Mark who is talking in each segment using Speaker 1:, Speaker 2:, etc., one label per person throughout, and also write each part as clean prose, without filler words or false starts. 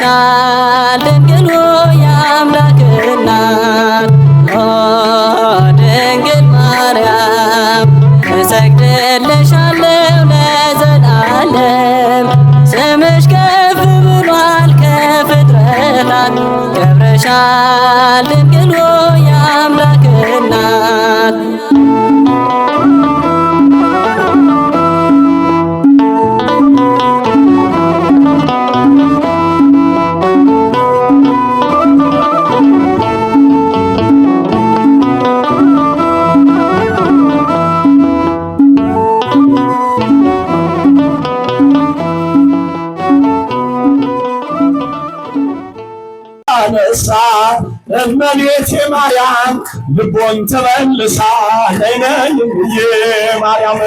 Speaker 1: ገብረሻል ድንግል ሆይ አምላክ እናት ድንግል ማርያም እሰግድልሻለሁ ለዘላለም ስምሽ ከፍ ብሏል ከፍጥረታት ገብረሻል ድንግል ሆይ አምላክ እናት
Speaker 2: ነሳ እመቤቴ ማርያም ልቦን ተመልሳ ነይነይ ማርያም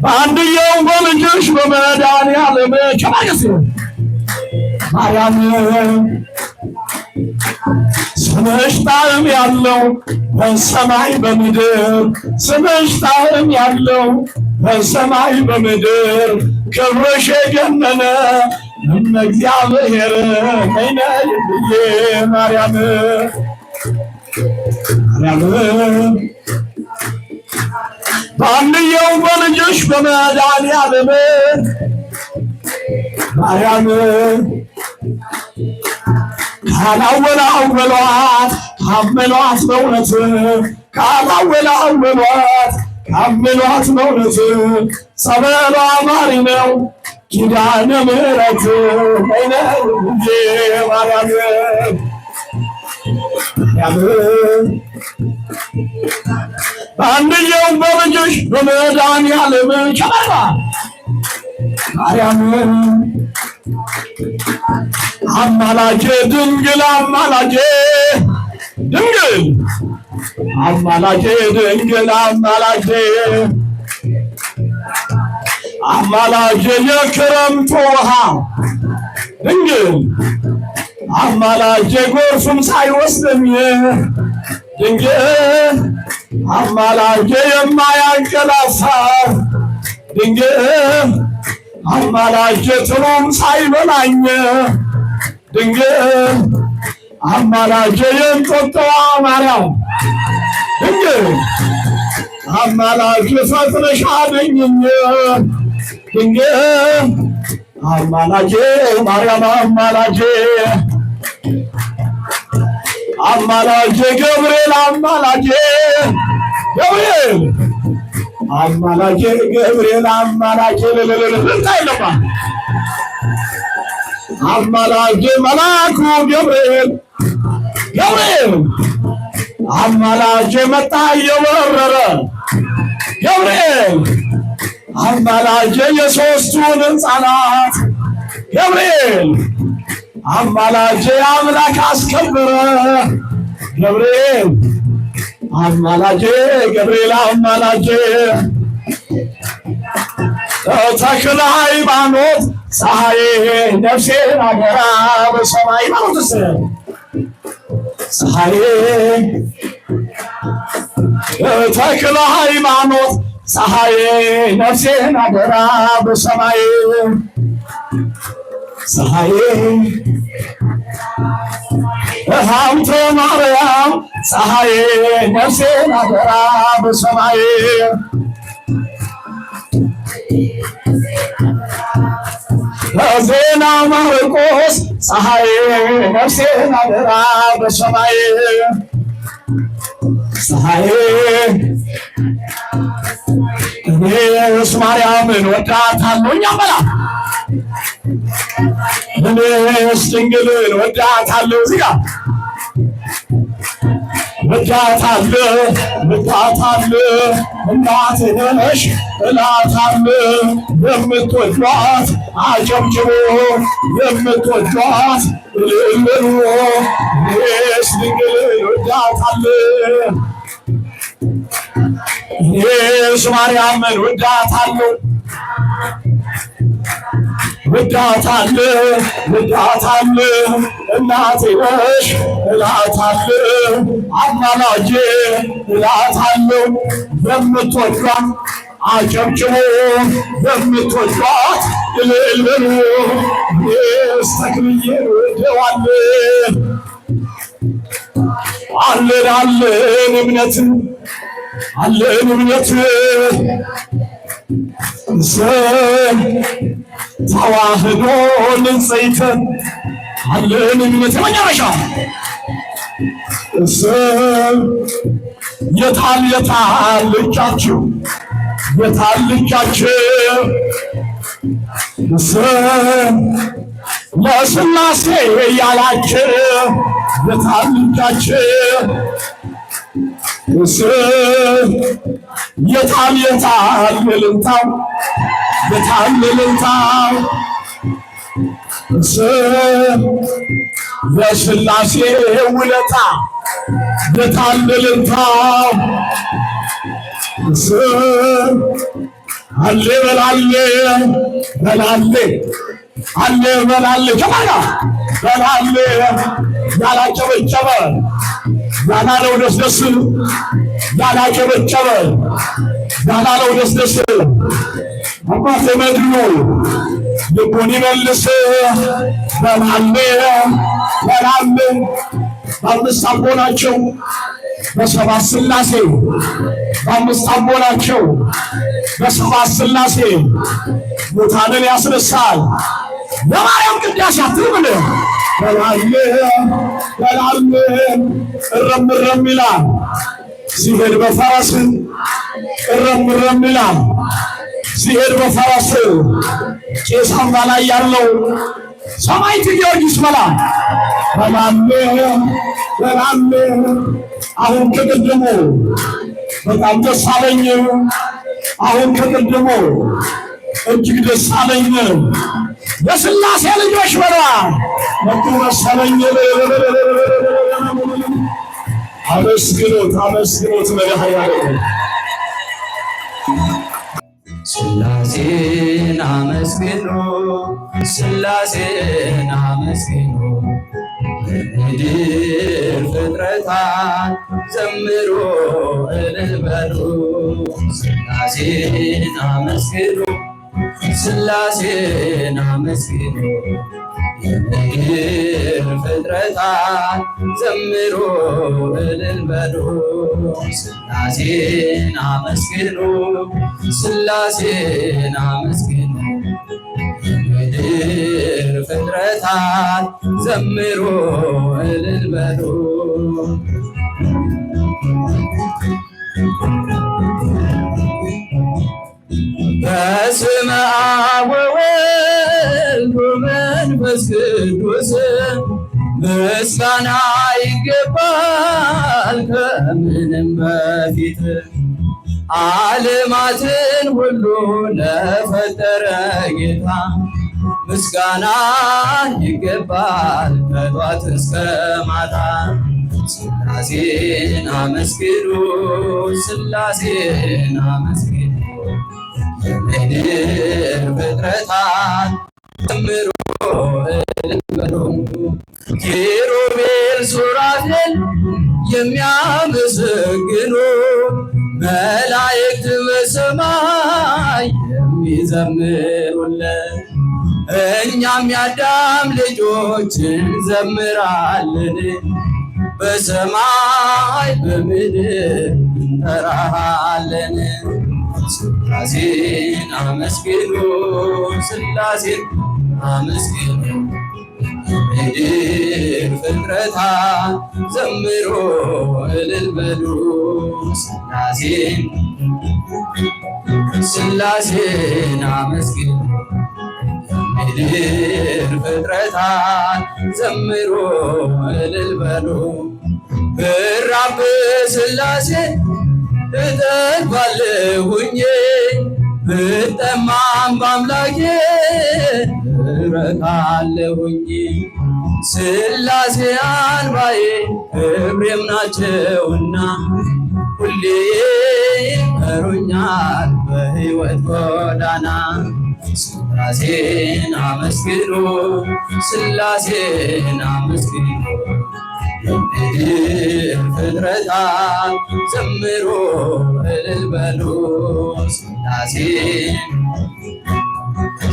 Speaker 2: በአንድየው በልጅሽ በመድኃኒዓለም ቸማገስ ማርያም ስምሽ ጣዕም ያለው በሰማይ በምድር ስምሽ ጣዕም ያለው በሰማይ በምድር ክብርሽ የገነነ እመ እግዚአብሔር ነይነይ ማርያም ማርያም በአንድየው በልጅሽ በመድኃኒዓለም ማርያም ካላወላወሏት ካመሏት በእውነት ካላወላወሏት ካመሏት በእውነት ጸበሏ ማሪ ነው ኪዳነ ምሕረት ነይነይ ማርያም ማርያም በአንድየው በልጅሽ በመድኃኒዓለም ቸበርባ ማርያም አማላጄ ድንግል አማላጄ ድንግል አማላጄ ድንግል አማላጄ አማላጄ የክረምቱ ውሃ ድንግል አማላጄ ጎርፉም ሳይወስደኝ ድንግል አማላጄ የማያንቀላፋ ድንግል አማላጄ ጥሩም ሳይበላኝ ድንግል አማላጄ የእንጦጦዋ ማርያም ድንግል አማላጄ ፈጥነሽ አድኝኝ ድንግል አማላጄ ማርያም አማላጄ አማላጄ ገብርኤል አማላጄ ገብርኤል አማላጄ ገብርኤል አማላጄ ለለለለለታይለባ አማላጄ መልአኩ ገብርኤል ገብርኤል አማላጄ መጣ እየወረረ ገብርኤል አማላጄ የሦስቱን ሕፃናት ገብርኤል አማላጄ አምላክ አስከበረ ገብርኤል አማላጄ ገብርኤል አማላጄ ተክለ ሃይማኖት ፀሐዬ ነፍሴን አገራ በሰማይ ማኖትስ ፀሐዬ ተክለ ሃይማኖት ፀሐዬ ነፍሴን አገራ በሰማይ ፀሐዬ ሀብተ ማርያም ፀሐዬ ነፍሴን አደራ በሰማይ ዜና ማርቆስ ፀሐዬ ነፍሴን አደራ በሰማይ ፀሐዬ እኔስ ማርያምን ወዳታለሁ እኛመላ እኔስ ድንግልን ወዳታለሁ እዚህ ጋር ወዳታለሁ ወዳታለሁ እናቴ ነሽ እላታለሁ የምትወዷት አጨብጭቡ የምትወዷት እልል እኔስ ድንግልን ወዳታለሁ እኔስ ማርያምን ወዳታለሁ ወዳታለሁ ወዳታለሁ እናቴ ነሽ እላታለሁ አማላጄ እላታለሁ የምትወዷት አጨብጭቡ የምትወዷት እልል በሉ። እኔስ ተክልዬን እወደዋለሁ። አለን እምነት አለን እምነት ተዋህዶ ንጽሕት አለን እምነት የመጨረሻ የታል ልጃችሁ የታል ልጃችሁ ለሥላሴ ያላችሁ የታል ልጃችሁ የታል እልልታው የታል እልልታው ለሥላሴ ውለታ የታል እልልታው አሌ በላሌ በላሌ አሌ በላሌ ጀማላ በላሌ ያላጨበጨበ ያላለው ደስደስ ያላጨበጨበ ያላለው ደስደስ አባቴ መድኑ ልቡን ይመልስ በላሌ በላሌ በአምስት አቦ ናቸው በሰባት ሥላሴ በአምስት አቦ ናቸው በሰባት ሥላሴ ሙታንን ያስነሳል። ለማርያም ቅዳሴ አትብል በላሌ በላሌ እረም ይላል ሲሄድ በፈረስ እረም ይላል ሲሄድ በፈረስ ቄስ አምባ ላይ ያለው ሰማዕቱ ጊዮርጊስ በላሌ አሁን ከቅድሙ በጣም ደስ አለኝ። አሁን ከቅድሙ እጅግ ደስ አለኝ። የሥላሴ ልጆች መጡ መሰለኝ። አመስግኖት መድኃኔዓለም
Speaker 1: ሥላሴን አመስግኑ ሥላሴን አመስግኑ ምድር ፍጥረታት ዘምሮ እልል በሉ። ሥላሴን አመስግኑ ሥላሴን አመስግኑ የምድር ፍጥረታት ዘምሮ እልል በሉ። ሥላሴን አመስግኑ ሥላሴን አመስግኑ የምድር ፍጥረታት ዘምሮ እልል በሉ። በስመ አብ ወወልድ ወመንፈስ ቅዱስ ምስጋና ይገባል ከምንም በፊት ዓለማትን ሁሉ ለፈጠረ ጌታ ምስጋና ይገባል ከጧት እስከ ማታ። ሥላሴን አመስግኑ ሥላሴን አመስግኑ የምድር ፍጥረታት ዘምሮ እልል በሉ። ኪሩቤል ሱራፌል የሚያመሰግኑ መላእክት በሰማይ የሚዘምሩለት እኛም የአዳም ልጆች እንዘምራለን በሰማይ በምድር እንጠራሃለን። ሥላሴን አመስግኑ ሥላሴን አመስግኑ የምድር ፍጥረታት ዘምሮ እልል በሉ። ሥላሴን አመስግኑ የምድር ፍጥረታት ዘምሮ እልል በሉ። ብራብ ሥላሴ እጠግባለሁኝ ብጠማም በአምላኬ እረካለሁኝ። ሥላሴ አንባዬ ክብሬም ናቸውና ሁሌ ይመሩኛል በሕይወት ጎዳና። ሥላሴን አመስግኑ ሥላሴን አመስግኑ የምድር
Speaker 3: ፍጥረታት ዘምሮ እልል በሉ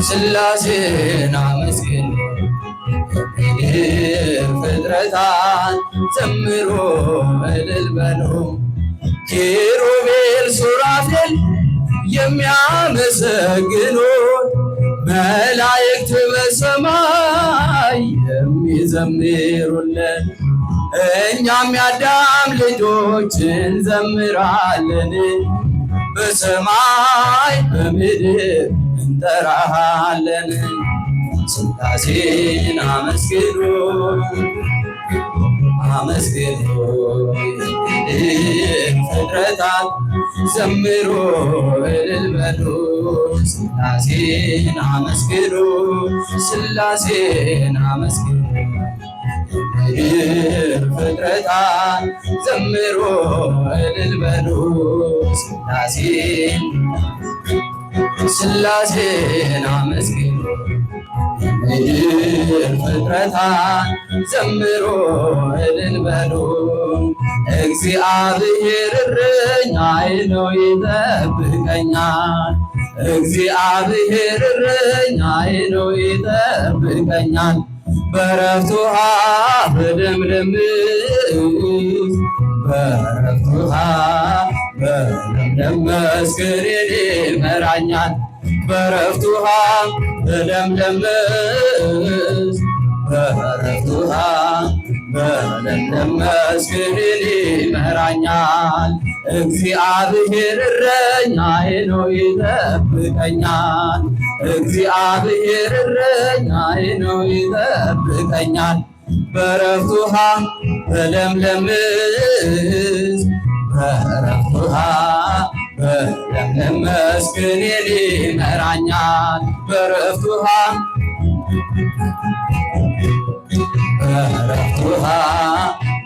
Speaker 3: ሥላሴን አመስግኑ ፍጥረታት ዘምሮ እልል በሉ ኪሩቤል ሱራፌል የሚያመሰግኑት መላእክት በሰማይ የሚዘምሩለት እኛም የአዳም ልጆች እንዘምራለን በሰማይ በምድር እንጠራሃለን። ሥላሴን አመስግኑ አመስግኑ ፍጥረታት ዘምሩ እልል በሉ ሥላሴን አመስግኑ ሥላሴን አመስግኑ ፍጥረታት ዘምሩ እልል በሉ ሥላሴን አመስግኑ ፍጥረታት ዘምሮ እልል በሉ እግዚአብሔር እረኛዬ ነው ይጠብቀኛል እግዚአብሔር እረኛዬ ነው ይጠብቀኛል በዕረፍቱ ውኃ በለምለም በዕረፍቱ ውኃ በለምለም መስክ እኔን ይመራኛል በዕረፍቱ ውኃ በለምለም በዕረፍቱ ውኃ በለምለም መስክ እኔን ይመራኛል እግዚአብሔር እረኛዬ ነው ይጠብቀኛል እግዚአብሔር እረኛዬ ነው ይጠብቀኛል በዕረፍቱ ውኃ በለምለም በዕረፍቱ ውኃ በለምለም መስክ እኔን ይመራኛል በዕረፍቱ ውኃ በዕረፍቱ ውኃ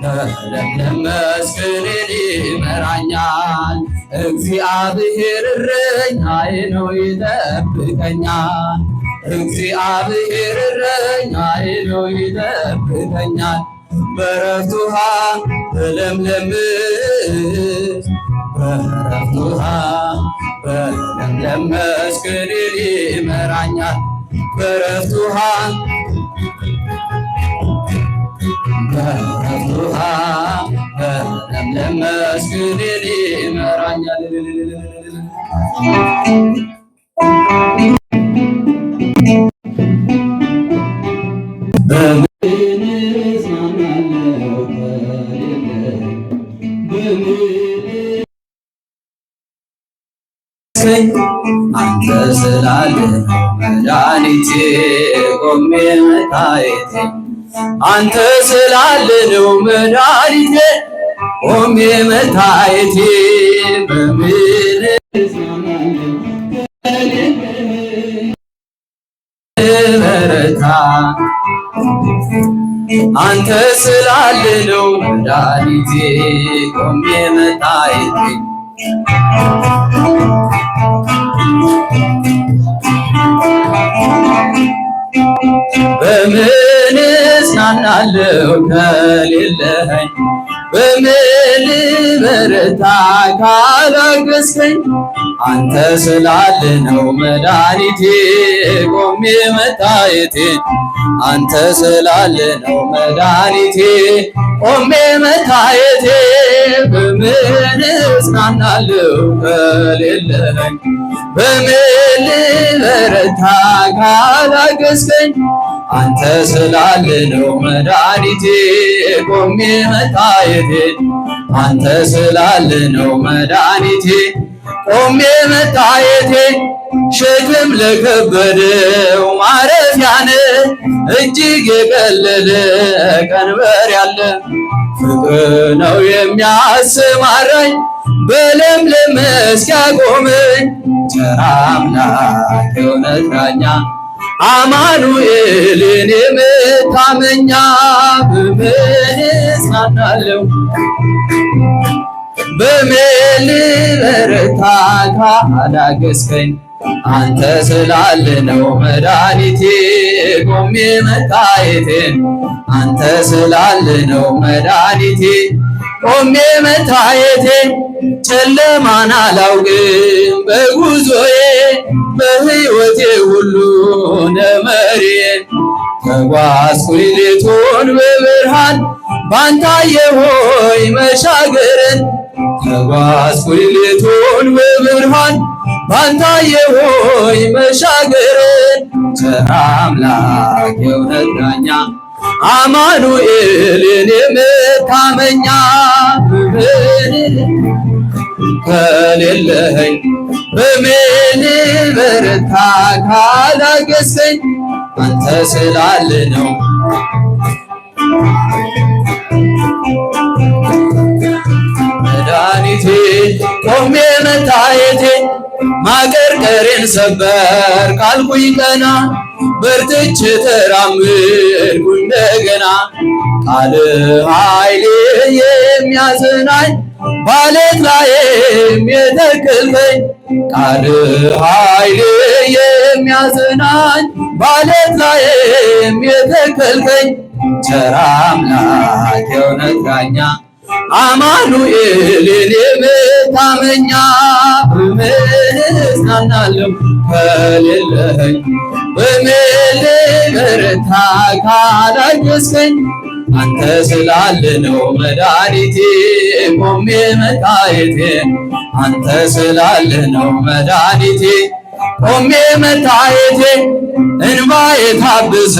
Speaker 3: በለምለም መስክ እኔን ይመራኛል እግዚአብሔር እረኛዬ ነው ይጠብቀኛል እግዚአብሔር እረኛዬ ነው ይጠብቀኛል በዕረፍቱ ውኃ በለምለም በዕረፍቱ ውኃ በለምለም መስክ እኔን ይመራኛል በዕረፍቱ ውኃ በዕረፍቱ ውኃ በለምለም መስክ እኔን ይመራኛል አንተ ስላለህ መድኃኒቴ ቆሜ መታየቴ አንተ ስላለህ ነው መድኃኒቴ ቆሜ መታየቴ በምን በረታ አንተ ስላለህ ነው መድኃኒቴ ቆሜ መታየቴ በምን እጽናናለሁ ከሌለኸኝ በምን ልበረታ ካላገዝከኝ አንተ ስላለህ ነው መድኃኒቴ ቆሜ መታየቴ አንተ ስላለህ ነው መድኃኒቴ ቆሜ መታየቴ በምን እጽናናለሁ ከሌለኸኝ በምን ልበረታ ካላገዝከኝ አንተ ስላለህ ነው መድኃኒቴ ቆሜ መታየቴ አንተ ስላለህ ነው መድኃኒቴ ቆሜ መታየቴ ሸክም ለከበደው ማረፊያ ነህ እጅግ የቀለለ ቀንበር ያለ ፍቅር ነው የሚያሰማራኝ በለምለም መስክ ያቆመኝ ቸር አምላክ የእውነት ዳኛ አማኑኤልን የመታመኛ በምን እጽናናለሁ በምን ልበረታ ካላገዝከኝ አንተ ስላለ ነው መድኃኒቴ ቆሜ መታየቴ አንተ ስላለ ነው መድኃኒቴ ቆሜ መታየቴ ጨለማን አላውቅም በጉዞዬ በሕይወቴ ሁሉ ነመሪዬ ተጓዝኩኝ ሌቱን በብርሃን ባንተ አየሁኝ መሻገርን ተጓዝኩኝ ሌቱን በብርሃን ባንተ አየሁኝ መሻገርን ቸር አምላክ የእውነት ዳኛ አማኑኤል የኔ መታመኛ ከሌለኸኝ በምን በረታ ካላገዝከኝ አንተ ስላለ ነው መድኃኒቴ ቆሜ መታየቴ ማቀርቀሬን ሰበር ካልኩኝ ቀና በርትቼ ተራመድኩ እንደገና ቃል ኃይሌ የሚያጽናኝ ባለት ላይም የተከልከኝ ቃል ኃይሌ የሚያጽናኝ ባለት ላይም የተከልከኝ ቸር አምላክ የእውነት ዳኛ አማኑኤል የኔ መታመኛ በምን እጽናናለሁ ከሌለኸኝ በምን ልበረታ ካላገዝከኝ አንተ ስላለ ነው መድኃኒቴ ቆሜ መታየቴ አንተ ስላለ ነው መድኃኒቴ ቆሜ መታየቴ እንባዬ ታብሰ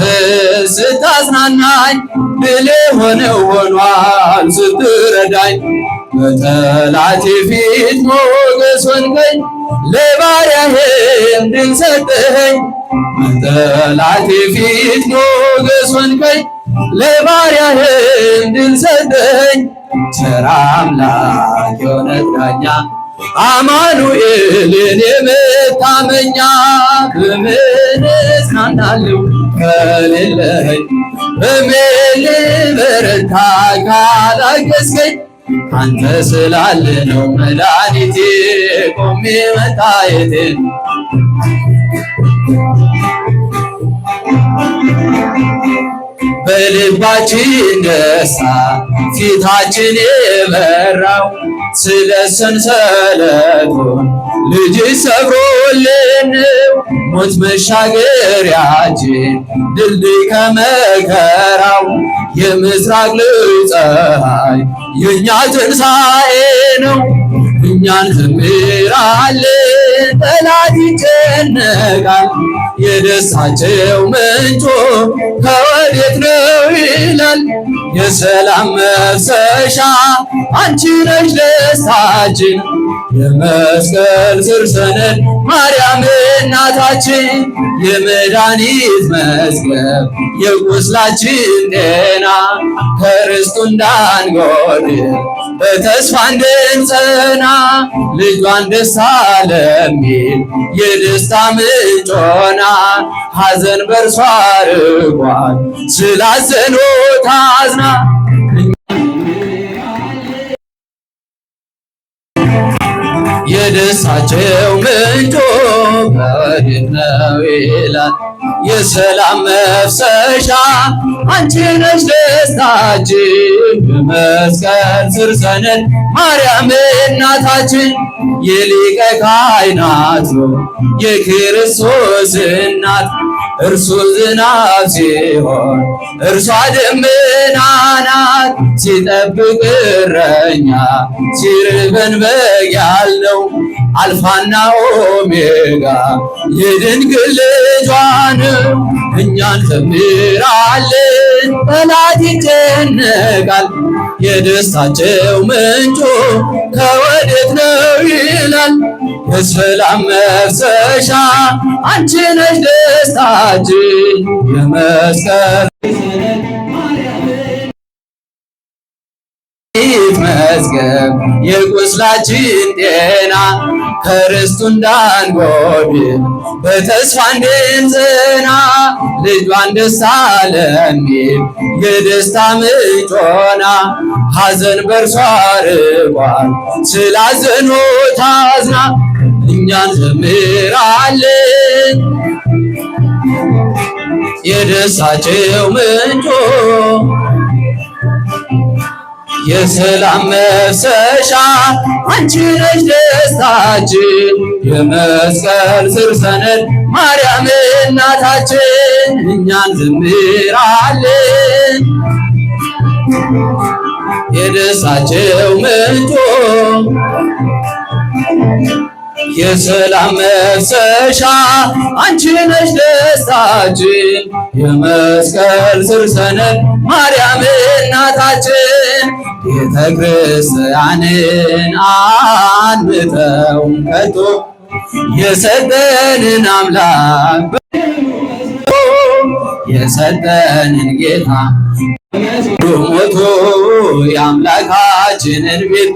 Speaker 3: ስታጽናናኝ ድል የሆነው ሆኗል ስትረዳኝ በጠላቴ ፊት ሞገስ ሆንከኝ ለባሪያህም ድል ሰጠኸኝ በጠላቴ ፊት ሞገስ ሆንከኝ ለባሪያህም ድል ሰጠኸኝ ቸር አምላክ የእውነት ዳኛ አማኑኤል የኔ መታመኛ በምን እጽናናለሁ ከሌለኸኝ በምን ልበረታ ካላገዝከኝ አንተ ስላለ ነው መድኃኒቴ ቆሜ መታየቴ በልባችን ደስታ ፊታችን የበራው ስለ ሰንሰለቱን ልጅ ሰብሮልን ሞት መሻገሪያችን ድልድይ ከመከራው የምስራቅ ልጅ ፀሐይ የእኛ ትንሣኤ ነው እኛን ዘምራለን ጠላት ይጨነቃል የደስታቸው ምንጮ ከወዴት ነው ይላል የሰላም መፍሰሻ አንቺ ነሽ ደስታችን የመስቀል ስር ሰነድ ማርያም እናታችን የመድኃኒት መዝገብ የቁስላችን ጤና ከርስቱ እንዳንጎድል በተስፋ እንድንጸና ልጇን ደስ አለሚል የደስታ ምንጭ ሆና ሐዘን በእርሷ ርቋል ስላዘኑት አዝና የደስታቸው ምንጭ ከወዴት ነው ይላል የሰላም መፍሰሻ አንቺ ነሽ ደስታችን በመስቀል ስር ሰነድ ማርያም እናታችን የሊቀ ካህናቱ የክርስቶስ እናት እርሱ ዝናብ ሲሆን እርሷ ደመና ናት ሲጠብቅ እረኛ ሲርበን በግ ያልነው አልፋና ኦሜጋ የድንግል ልጇ ነው እኛን ዘምራለን ጠላት ይጨነቃል የደስታቸው ምንጩ ከወዴት ነው ይላል የሰላም መፍሰሻ አንቺ ነሽ ደስታችን የመስቀል መዝገብ የቁስላችን ጤና ከርስቱ እንዳንጎድል በተስፋ እንድንጸና ልጇን ደስ አለሚል የደስታ ምንጭ ሆና ሐዘን በእርሷ ርቋል ስላዘኑት አዝና እኛን ዘምራለን የደስታቸው ምንጮ የሰላም መፍሰሻ አንቺ ነሽ ደስታችን የመስቀል ስር ሰነድ ማርያም እናታችን እኛን ዘምራለን የደስታቸው ምንጮ የሰላም መፍሰሻ አንቺ ነሽ ደስታችን የመስቀል ስር ሰነድ ማርያም እናታችን ቤተ ክርስቲያንን አንተውም ከቶ የሰጠንን አምላክ የሰጠንን ጌታ ሞቶ የአምላካችንን ቤት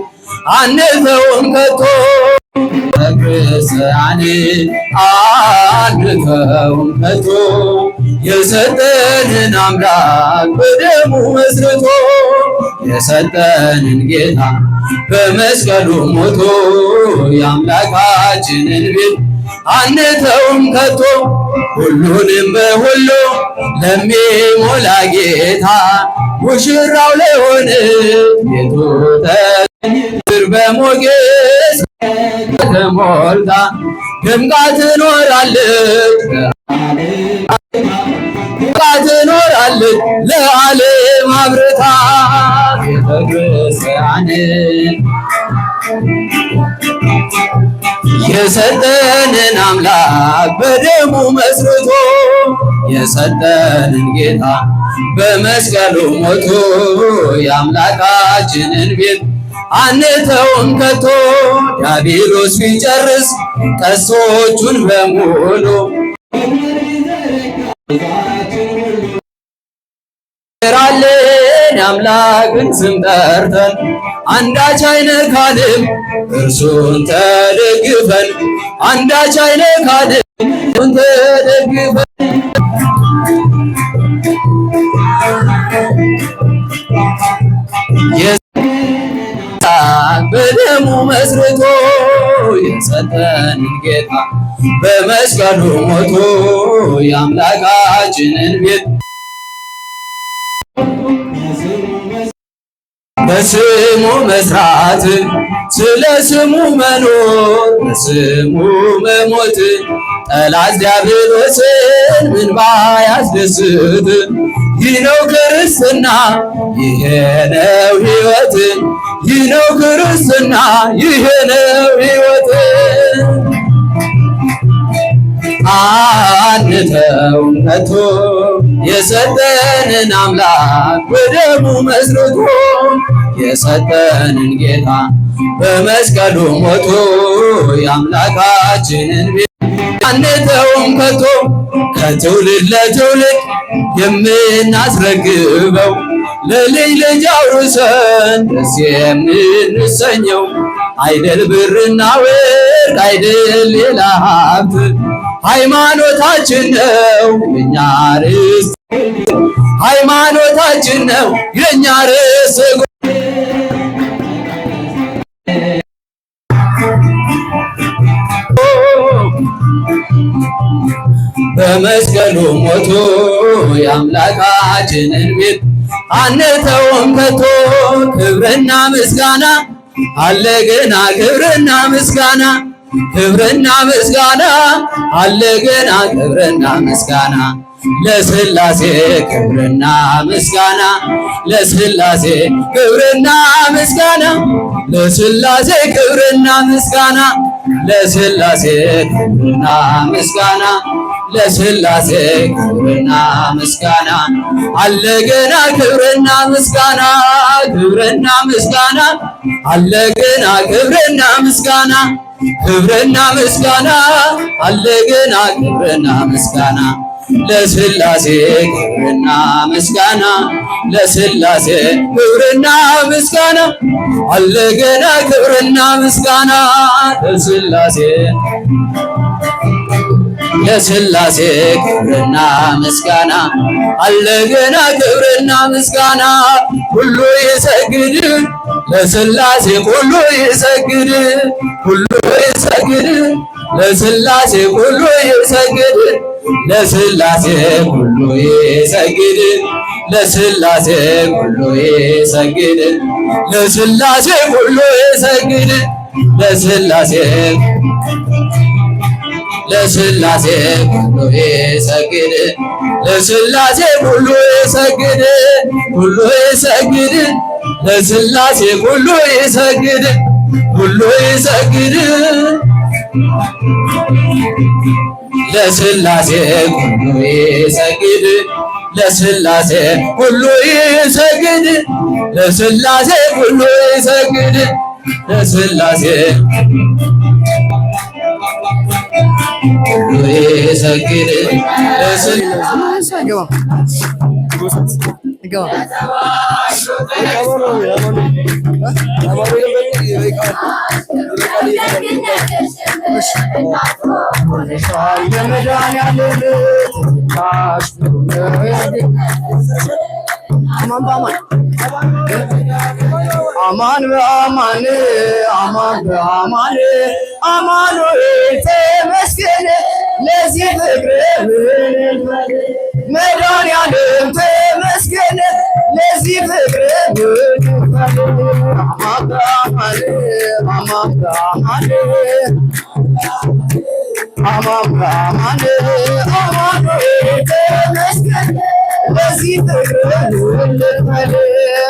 Speaker 3: አንተውም ከቶ ክርስቲያንን አንተውም ከቶ የሰጠንን አምላክ በደሙ መስርቶ የሰጠንን ጌታ በመስቀሉ ሞቶ የአምላካችንን ቤት አንተውም ከቶ ሁሉንም በሁሉ ለሚሞላ ጌታ ሙሽራው ለሆነ ቤቱ ተድር በሞገስ ተሞልታ ደምቃ ትኖራለች ትኖራለች ለዓለም አብርታ ቤተ ክርስቲያንን የሰጠንን አምላክ በደሙ መስርቶ የሰጠንን ጌታ በመስቀሉ ሞቶ የአምላካችንን ቤት አንተውም ከቶ ዲያብሎስ ቢጨርስ ቀስቶቹን በሙሉ ራለን አምላክን ስም ጠርተን አንዳች አይነካንም እርሱን ተደግፈን አንዳች አይነካንም እርሱን ተደግፈን በደሙ መስርቶ የሰጠንን ጌታ በመስቀሉ ሞቶ የአምላካችንን ቤት በስሙ መስራት ስለ ስሙ መኖር በስሙ መሞት ጠላት ዲያብሎስን ምን ባያስደስት ይህ ነው ክርስትና ይሄ ነው ሕይወት ይህ ነው ክርስትና ይሄ ነው ሕይወት አንተውም ከቶ የሰጠንን አምላክ በደሙ መስርቶ የሰጠንን ጌታ በመስቀሉ ሞቶ የአምላካችንን ቤት አንተውም ከቶ ከትውልድ ለትውልድ የምናስረክበው ለልጅ ልጅ አውርሰን ደስ የምንሰኘው አይደል ብርና ወርቅ አይደል ሌላ ሀብት ሃይማኖታችን ነው የኛ ርስት ሃይማኖታችን ነው የኛ ርስት በመስቀሉ ሞቶ የአምላካችንን ቤት አንተውም ከቶ ክብርና ምስጋና አለ ገና ክብርና ምስጋና ክብርና ምስጋና አለ ገና ክብርና ምስጋና ለስላሴ ክብርና ምስጋና ለስላሴ ክብርና ምስጋና ለስላሴ ክብርና ምስጋና ለስላሴ ክብርና ምስጋና ለስላሴ ክብርና ምስጋና አለ ገና ክብርና ምስጋና ክብርና ምስጋና አለ ገና ክብርና ምስጋና ክብርና ምስጋና አለ ገና ክብርና ምስጋና ለስላሴ ክብርና ምስጋና ለስላሴ ክብርና ምስጋና አለ ገና ክብርና ምስጋና ለስላሴ ለሥላሴ ክብርና ምስጋና አለ ገና ክብርና ምስጋና ሁሉ ይሰግድ ለሥላሴ ሁሉ ይሰግድ ሁሉ ይሰግድ ለሥላሴ ሁሉ ይሰግድ ለሥላሴ ሁሉ ይሰግድ ለሥላሴ ሁሉ ይሰግድ ለሥላሴ ሁሉ ይሰግድ ለሥላሴ ለሥላሴ ሁሉ ይሰግድ ለሥላሴ ሁሉ ይሰግድ ሁሉ ይሰግድ ለሥላሴ ሁሉ ይሰግድ ሁሉ ይሰግድ ለሥላሴ ሁሉ ይሰግድ ለሥላሴ ሁሉ ይሰግድ ለሥላሴ ሁሉ ይሰግድ ለሥላሴ ሁሉ ይሰግድ
Speaker 4: አማን በአማን አማን በአማን አማኑኤል ተመስገን ለዚህ ፍቅር መድኃኒዓለም ተመስገን ለዚህ ፍቅር አማን በአማን አማን በአማን አማን በአማን አማኑኤል ተመስገን ለዚህ ፍቅር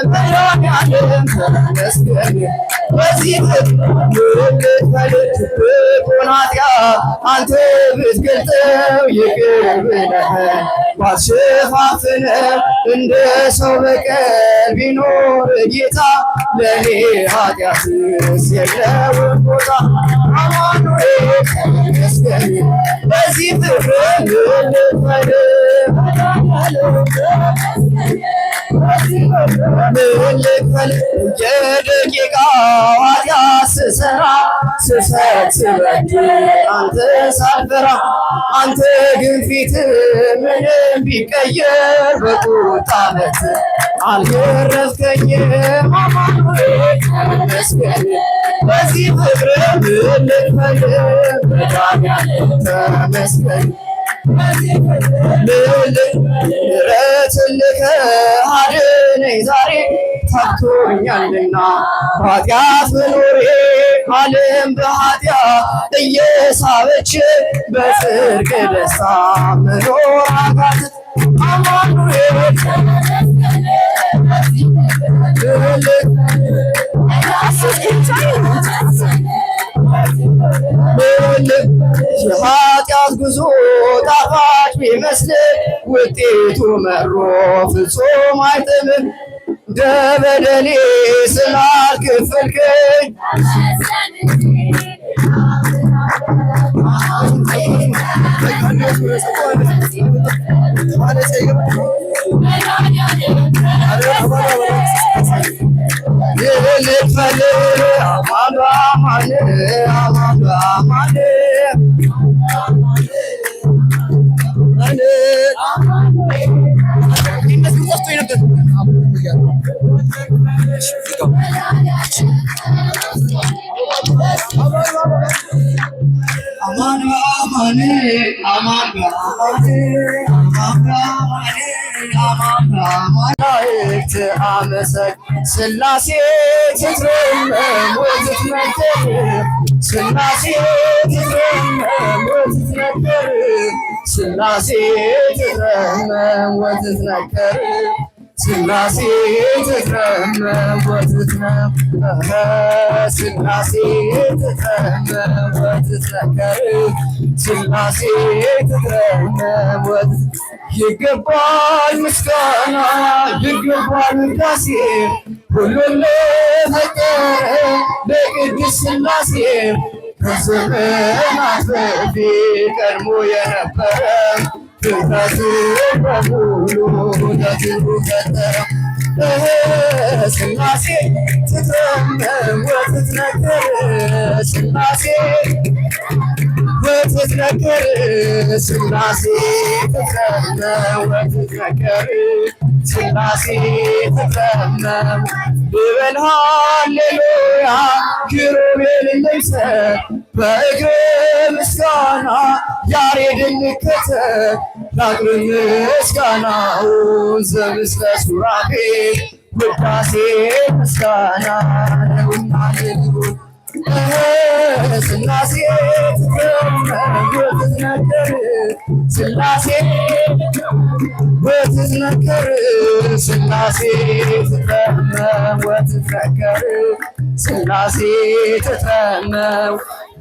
Speaker 4: መድኃኒዓለም ተመስገን ለዚህ ፍቅር አንተ ብትገልጠው ይቅር ብለህ ባትሸፋፍነው እንደ ሰው በቀል ቢኖር ጌታ ለኔ ኃጢአትስ የለውም ቦታ አማኑኤል ተመስገን በዚህ ፍቅር የደቂቃ ኃጢአት ስሰራ ስሰት ስበድል አንተ ሳልፈራ አንተ ግን ፊት ምንም ቢቀየር በቁጣ በትር አልገረፍከኝም አማኑኤል ተመስገን በዚህ ፍቅር ልክፈልግ መድኃኒዓለም ተመስገን ምሕረት ልከህ አድነኝ ዛሬ ታክቶኛልና ኃጢአት መኖሬ ዓለም በኃጢአት እየሳበች በጽድቅ ደስታ መኖር አቃተት አማኑኤል የኃጢአት ጉዞ ጣፋጭ ቢመስል ውጤቱ መሮ ፍጹም አይጥምም ደበደሌ ስላልከፈልከኝ ልክፈል አማን በአማን አማን በአማን አማን በአማን አማን በአማን አማን መላእክት አመሰግ ሥላሴ ትትረመም ወትትነገር ሥላሴ ትትረመም ወትትነገር ሥላሴ ትትረመም ወትትነገር ሥላሴ ትትረመም ወትትነገር ሥላሴ ትትረመም ወትትነገር ሥላሴ ትትረመም ወትትነገር ይገባል ምስጋና ይገባል ውዳሴ ሁሉን ለፈጠረ ለቅድስት ሥላሴ ከዘመናት በፊት ቀድሞ የነበረ ፍጥረት በሙሉ ለክብሩ ፈጠረ ሥላሴ ትትረመም ወትትነገር ሥላሴ ወትትነገር ወትትነገር ሥላሴ ትትረመም ወትትነገር ሥላሴ ትትረመም ልበል ሃሌሉያ ኪሩቤል ልምሰል በእግር ምስጋና ያሬድን ልከተል ላቅርብ ምስጋናውን ዘምስለ ሱራፌል ውዳሴ ምስጋና ነውና ልልቡን ሥላሴ ትትረመም ወትትነገር ሥላሴ ወትትነገር ሥላሴ ትትረመም ወትትነገር ሥላሴ ትትረመም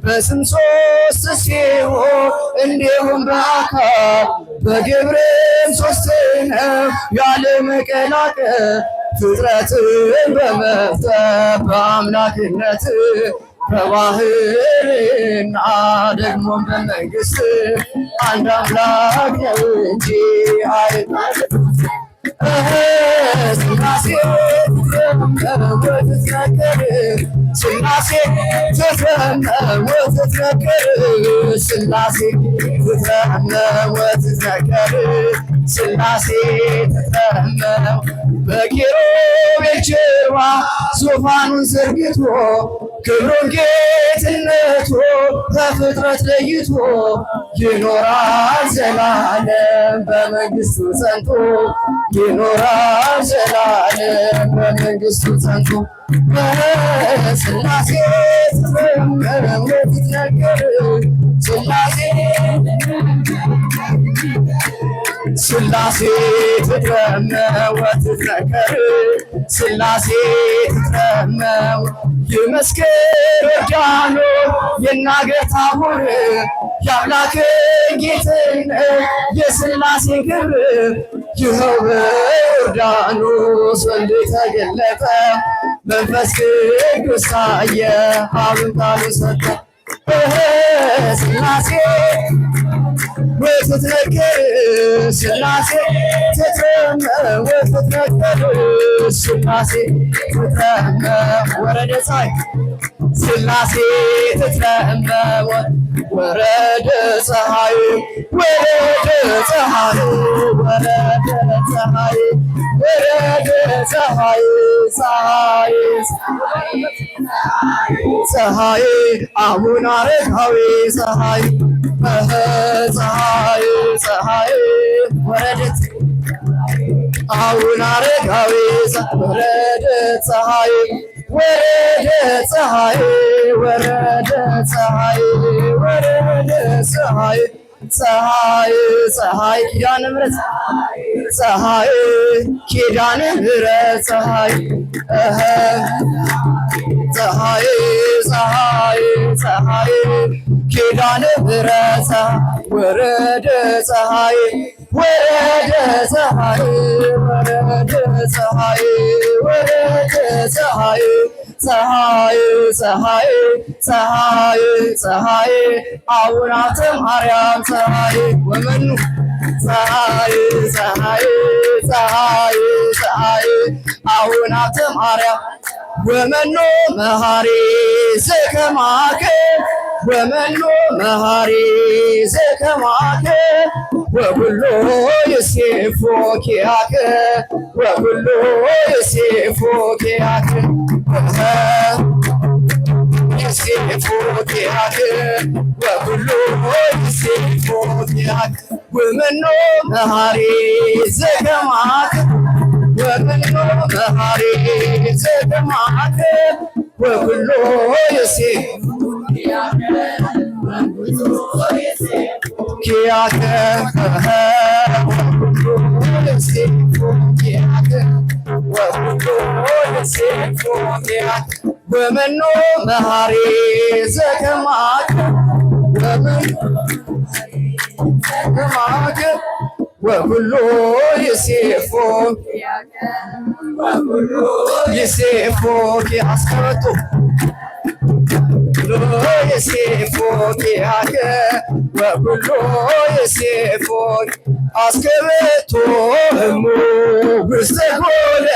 Speaker 4: በስም ሦስት ሲሆን እንዲሁም በአካል በግብርም ሦስት ነው ያለ መቀላቀል ፍጥረትን በመፍጠር በአምላክነት በባህርና ደግሞም በመንግሥት አንድ አምላክ ነው እንጂ ሥላሴ ትትረመም ወትትነገር ሥላሴ ትትረመም ወትትነገር ሥላሴ ትትረመም ወትትነገር ሥላሴ ትትረመም በኪሩቤል ጀርባ ዙፋኑን ዘርግቶ ክብሩን ጌትነቱ ከፍጥረት ለይቶ ይኖራል ዘላለም በመንግሥቱ ጸንቶ ይኖራል ዘላለም በመንግሥቱ ጸንቶ ሥላሴ ትትረመም ወትትነገር ሥላሴ ሥላሴ ትትረመም ወትትነገር ሥላሴ ትትረመም ይመስክር ዮርዳኖስ ይናገር ታቦር የአምላክን ጌትነት የሥላሴን ክብር ይኸው በዮርዳኖስ ወልድ ተገለጠ መንፈስ ቅዱስ ታየ አብን ቃሉን ሰጠ ሥላሴ ወትትነገር ሥላሴ ትትረመም ወትትነገር ሥላሴ ትትረመም ወረደ ፀሐይ ሥላሴ ትትረመም ወረደ ፀሐይ ወረደ ፀሐይ ወረደ ፀሐይ ወረደ ፀሐይ ፀሐይ አቡነ አረጋዊ ፀሐይ ፀሐይ ፀሐይ ወረደት አቡነ አረጋዊ ወረደ ፀሐይ ወረደ ፀሐይ ወረደ ፀሐይ ወረደ ፀሐይ ፀሐይ ፀሐይ ኪዳነ ምሕረት ፀሐይ ኪዳነ ምሕረት ፀሐይ ፀሐይ ፀሐይ ፀሐይ ኪዳነ ምሕረት ወረደ ፀሐይ ወረደ ፀሐይ ወረደ ፀሐይ ወረደ ፀሐይ ፀሐይ ፀሐይ ፀሐይ ፀሐይ አቡነ ሐብተ ማርያም ፀሐይ ወመኑ ፀሐይ ፀሐይ ፀሐይ ፀሐይ አቡነ ሐብተ ማርያም ወመኑ መሐሪ ዘከማከ ወመኑ መሐሪ ዘከማከ ወኩሎ ይሴፎ ኪያከ ወኩሎ ይሴፎ ኪያከ ይሴፎ ኪያከ ወኩሎ ይሴፎ ኪያከ ወመኑ መሐሪ ዘከማከ ወመኑ መሐሪ ዘከማከ ወኩሎ ይሴፎ ኪያከ ወመኑ መሐሪ ዘከማከ ወኩሎ ይሴፎ ይሴፎ አስቀረጡ ይሴፎ ኪያከ ወኩሎ ይሴፎ አስቀረጡ እሙ ውስተ ኮለ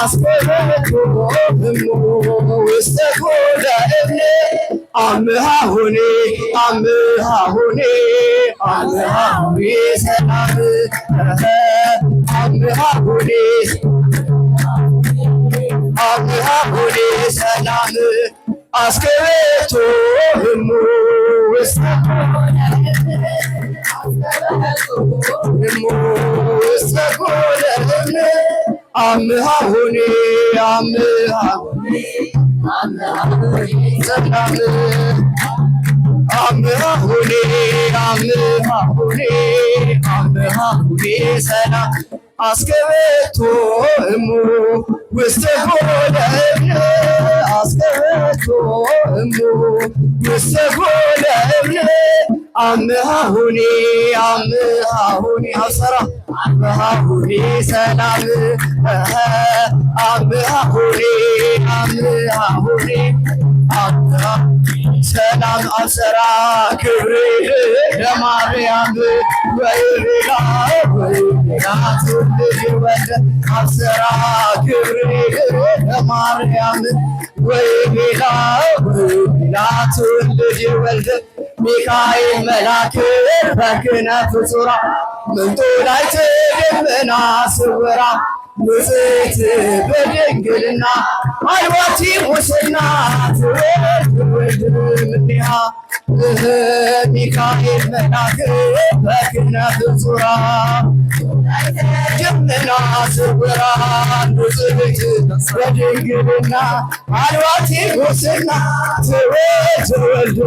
Speaker 4: አስቀረጡ እሙ ውስተ ኮለ እብነ አምሃ ሁኔ አምሃሁኔ አምሃሁኔ ሰላም አምሃሁኔ አምሃሁኔ ሰላም አስከሬቶ ህሙ ውስተ ኮለ አምሃሁኔ አምሃሁኔ ሰላም አምሃሁኔ አምሃሁኔ አምሃሁኔ ሰላም አስከሬቶ ህሙ ውስተ ኮለ አስከሬቶ ህሙ ውስተ ኮለ አምሃሁኔ አምሃሁኔ አብሰራ አምሃሁኔ ሰላም አምሃሁኔ አምሃሁኔ ሰላም አብሰራ ክብር ለማርያም ወይቤላ ትውልድ ወልደ አብሰራ ክብር ለማርያም ወይቤላ ትውልድ ወልደ ሚካኤል መልአክ በክነፍ ጹራ ምንጦላዕት ደመና ስውራ ንጽሕት በድንግልና አልባቲ ሙስና ትወልድ እምኔሃ ሚካኤል መልአክ በክነፍ ጹራ ደመና ስውራ ንጽሕት በድንግልና አልባቲ ሙስና ትወልድ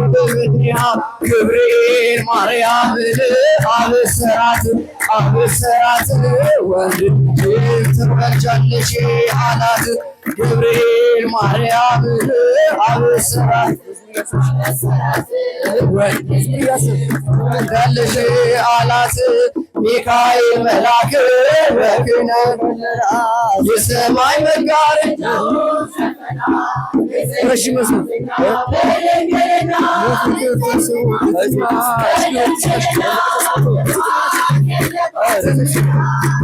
Speaker 4: እምኔሃ ገብርኤል ማርያምን አበሰራት ወንድ ትወልጃለሽ አላት ገብርኤል ማርያምን አበሰራት ወንድ ትወልጃለሽ አላት ሚካኤል መልአክ በክነፍ የሰማይ መጋረጃ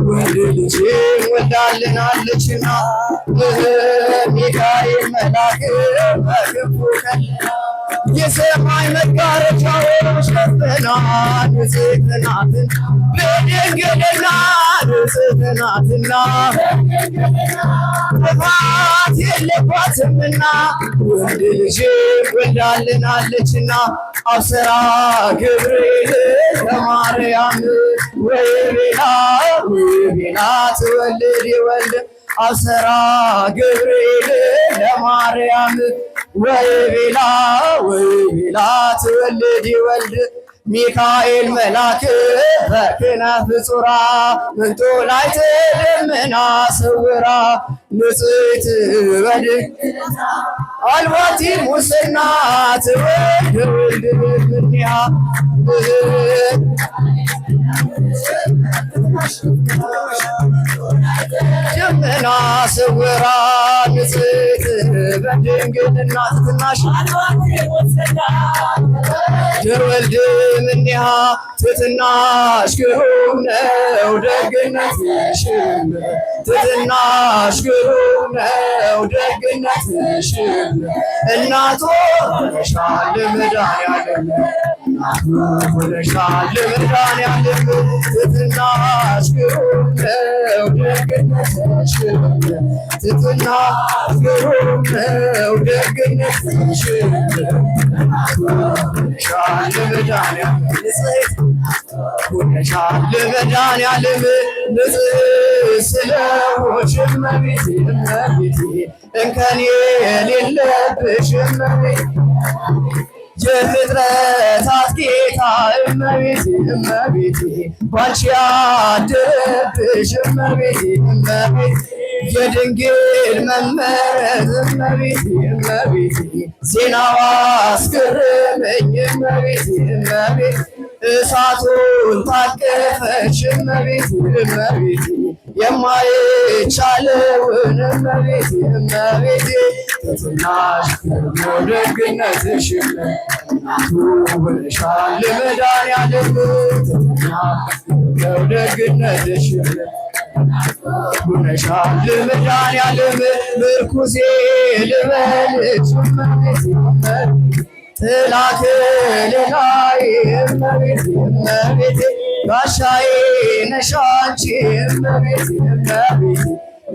Speaker 4: ወንድ ልጅ ወልዳልናለችና ሚካኤል መልአክ በክንፉ ከለላ የሰማይ መጋረጃ ሸፈና ንጽሕት ናትና በድንግልና ንጽሕት ናትና ጥፋት የለባትምና ወንድ ልጅ ወልዳልናለችና አብሰራ ገብርኤል ለማርያም ወይቤላ ትወልድ ወልደ አብሰራ ገብርኤል ለማርያም ወይቤላ ትወልድ ወልድ ሚካኤል መልአክ በክነፍ ጹራ ምንጦላዕት ደመና ስውራ ንጽሕት በድንግልና አልባቲ ሙስና ትወልድ እምኔሃ ደመና ስውራ ንጽሕት በድንግልና ትትናሽ ትወልድ እምኔሃ ትትናሽ ግሩም ነው ደግነትሽ ትትናሽ ግሩም ነው ደግነትሽ እናቱ ሆነሻል መድኃኒዓለም ሆነሻል መድኃኒዓለም ትትናሽ ግሩም ነው ደግነትሽ ትትናሽ ግሩም ነው ደግነትሽ ሆነሻል መድኃኒዓለም ሆነሻል መድኃኒዓለም ንጽሕት ስለሆንሽ እመቤቴ እንከን የሌለብሽ እመቤቴ የፍጥረታት ጌታ እመቤቴ ባንቺ ያደረብሽ እመቤቴ የድንግል መመረጥ እመቤቴ ዜናዋ አስገረመኝ እመቤቴ እሳቱን ታቀፈች እመቤቴ የማይቻለውን እመቤቴ ትትናሽ ደግነትሽ እናቱ ሆነሻል መድኃኒዓለም ትትናሽ ደግነትሽ ሆነሻል መድኃኒዓለም ምርኩዜ ልበልሽ እመቤቴ ጥላ ከለላዬ እመቤቴ እመቤቴ ጋሻዬ ነሽ አንቺ እመቤቴ እመቤቴ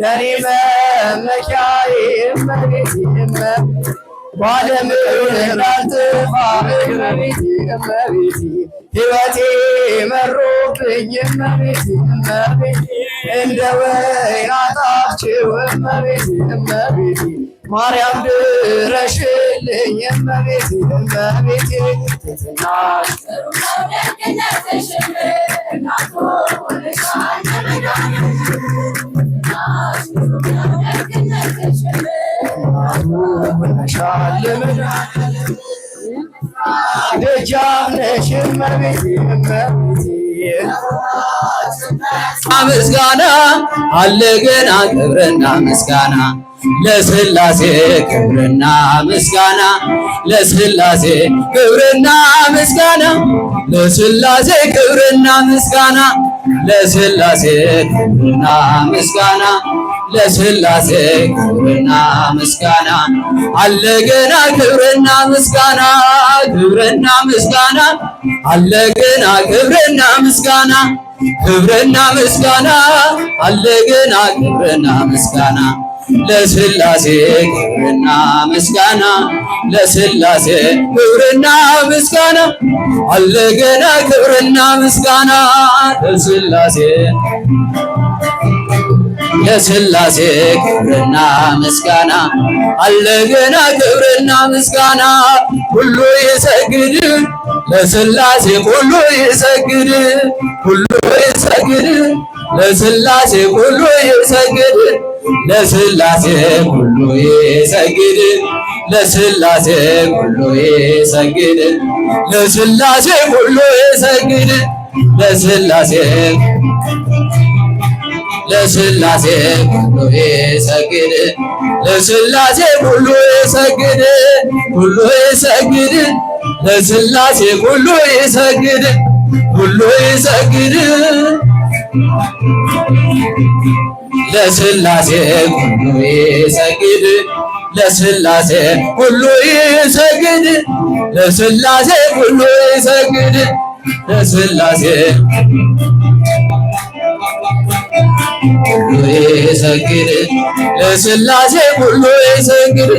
Speaker 4: ለኔ መመኪያዬ እመቤቴ እመቤቴ ባለም እንዳልጠፋ እመቤቴ እመቤቴ ሕይወቴ መሮብኝ እመቤቴ እመቤቴ እንደ ወይን አጣፍጭው እመቤቴ እመቤቴ ማርያም ድረሽልኝ እመቤቴ እመቤቴ ትትናሽ ደግነትሽ እናቱ ሆነሻል ደጃፍ ነሽ እመቤቴ እመቤቴ
Speaker 3: ምስጋና አለ ገና ክብርና ምስጋና ለሥላሴ ክብርና ምስጋና ለሥላሴ ክብርና ምስጋና ለሥላሴ ክብርና ምስጋና ለሥላሴ ክብርና ምስጋና ለሥላሴ ክብርና ምስጋና አለ ገና ክብርና ምስጋና ክብርና ምስጋና አለ ገና ክብርና ምስጋና ክብርና ምስጋና አለ ገና ክብርና ምስጋና ለሥላሴ ክብርና ምስጋና ለሥላሴ ክብርና ምስጋና አለ ገና ክብርና ምስጋና ለሥላሴ ለሥላሴ ክብርና ምስጋና አለ ገና ክብርና ምስጋና ሁሉ ይሰግድ ለሥላሴ ሁሉ ይሰግድ ሁሉ ይሰግድ ለሥላሴ ሁሉ ይሰግድ ለሥላሴ ሁሉ ይሰግድ ለሥላሴ ሁሉ ይሰግድ ለሥላሴ ሁሉ ይሰግድ ለሥላሴ ለሥላሴ ሁሉ ይሰግድ ለሥላሴ ሁሉ ይሰግድ ሁሉ ይሰግድ ለሥላሴ ሁሉ ይሰግድ ሁሉ ይሰግድ ለሥላሴ ሁሉ ይሰግድ ለሥላሴ ሁሉ ይሰግድ ለሥላሴ ሁሉ ይሰግድ ለሥላሴ ሁሉ ይሰግድ ለሥላሴ ሁሉ ይሰግድ